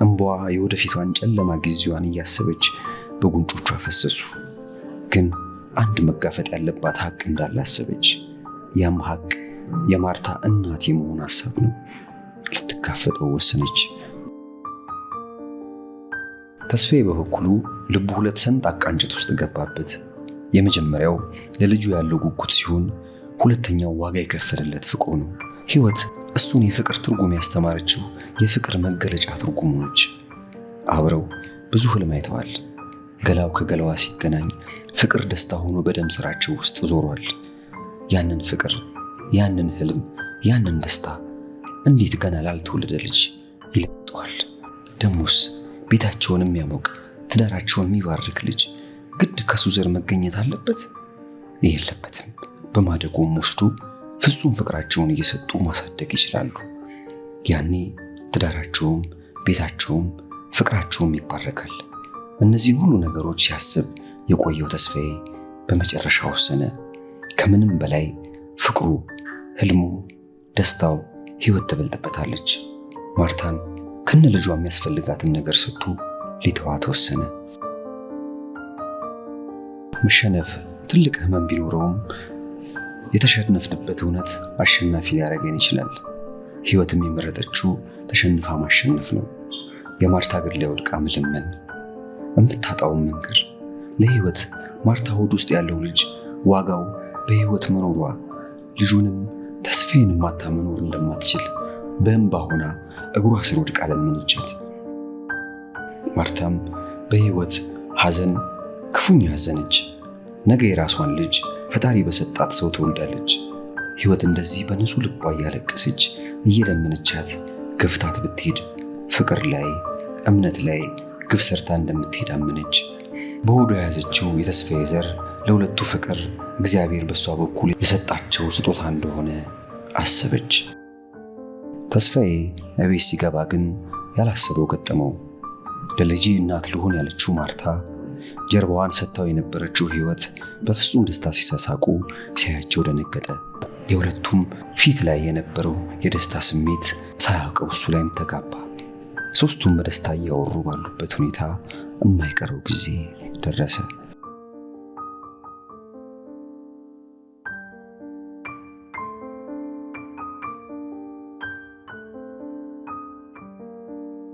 እንባዋ የወደፊቷን ጨለማ ጊዜዋን እያሰበች በጉንጮቿ ፈሰሱ። ግን አንድ መጋፈጥ ያለባት ሀቅ እንዳላሰበች፣ ያም ሀቅ የማርታ እናት የመሆን ሐሳብ ነው። ልትጋፈጠው ወሰነች። ተስፋዬ በበኩሉ ልቡ ሁለት ሰንጣቃ እንጨት ውስጥ ገባበት። የመጀመሪያው ለልጁ ያለው ጉጉት ሲሆን፣ ሁለተኛው ዋጋ የከፈለለት ፍቅሩ ነው። ሕይወት እሱን የፍቅር ትርጉም ያስተማረችው የፍቅር መገለጫ ትርጉሙ ነች። አብረው ብዙ ህልም አይተዋል። ገላው ከገላዋ ሲገናኝ ፍቅር ደስታ ሆኖ በደም ስራቸው ውስጥ ዞሯል። ያንን ፍቅር፣ ያንን ህልም፣ ያንን ደስታ እንዴት ገና ላልተወለደ ልጅ ይለጠዋል? ደሞስ ቤታቸውን የሚያሞቅ ትዳራቸውን የሚባርክ ልጅ ግድ ከሱ ዘር መገኘት አለበት? የለበትም። በማደጎም ወስዶ ፍጹም ፍቅራቸውን እየሰጡ ማሳደግ ይችላሉ። ያኔ ትዳራቸውም ቤታቸውም ፍቅራቸውም ይባረካል። እነዚህን ሁሉ ነገሮች ሲያስብ የቆየው ተስፋዬ በመጨረሻ ወሰነ። ከምንም በላይ ፍቅሩ፣ ህልሙ፣ ደስታው ሕይወት ትበልጥበታለች። ማርታን ከነ ልጇ የሚያስፈልጋትን ነገር ሰጥቶ ሊተዋት ወሰነ። መሸነፍ ትልቅ ህመም ቢኖረውም የተሸነፍንበት እውነት አሸናፊ ሊያደርገን ይችላል። ሕይወትም የመረጠችው ተሸንፋ ማሸነፍ ነው። የማርታ እግር ላይ ወድቃ መለመን፣ የምታጣውን መንገር፣ ለሕይወት ማርታ ሆድ ውስጥ ያለው ልጅ ዋጋው በሕይወት መኖሯ፣ ልጁንም ተስፋዬን ማታ መኖር እንደማትችል በእንባ ሆና እግሯ ስር ወድቃ ለመነቻት። ማርታም በሕይወት ሐዘን ክፉኛ ያዘነች። ነገ የራሷን ልጅ ፈጣሪ በሰጣት ሰው ትወልዳለች። ሕይወት እንደዚህ በንጹህ ልቧ እያለቀሰች እየለመነቻት ገፍታት ብትሄድ ፍቅር ላይ እምነት ላይ ግፍ ሰርታ እንደምትሄድ አመነች። በሆዷ የያዘችው የተስፋዬ ዘር ለሁለቱ ፍቅር እግዚአብሔር በሷ በኩል የሰጣቸው ስጦታ እንደሆነ አሰበች። ተስፋዬ እቤት ሲገባ ግን ያላሰበው ገጠመው። ለልጄ እናት ልሆን ያለችው ማርታ፣ ጀርባዋን ሰጥታው የነበረችው ሕይወት በፍጹም ደስታ ሲሳሳቁ ሲያያቸው ደነገጠ። የሁለቱም ፊት ላይ የነበረው የደስታ ስሜት ሳያውቀው እሱ ላይም ተጋባ። ሦስቱም በደስታ እያወሩ ባሉበት ሁኔታ የማይቀረው ጊዜ ደረሰ።